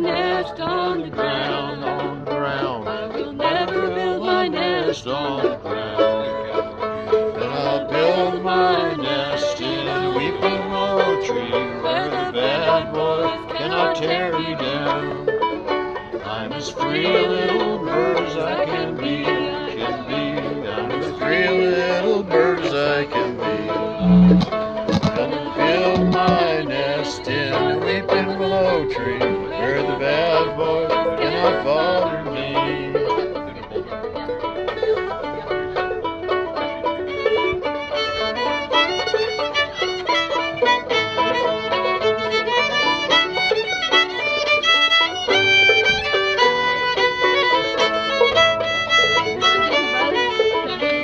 nest on the ground. On the ground. I will never build my nest on the ground. Then I'll build my nest in a weeping willow tree where the bad boys cannot tear me down. I'm as free a little bird as I can be, I'm as free a little bird as I can be. I'll build my nest in a weeping willow tree where the bad boys cannot bother me.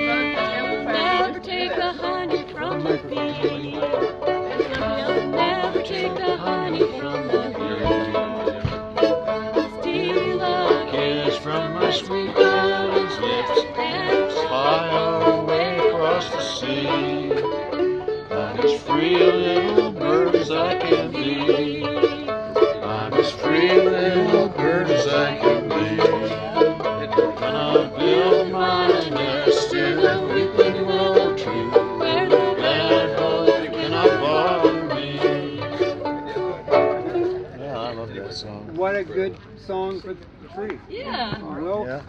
Never take the honey from the bee. Never take the honey from the bee. Steal a Kiss from my sweet darling's lips and fly away across the sea. I'm as free a little bird as I can be. I'm as free a little bird as I can be. And I'll build my nest in a weeping willow tree where the bad boys cannot bother me. Yeah, I love that song. What a good song for the tree. Yeah. Well, Yeah.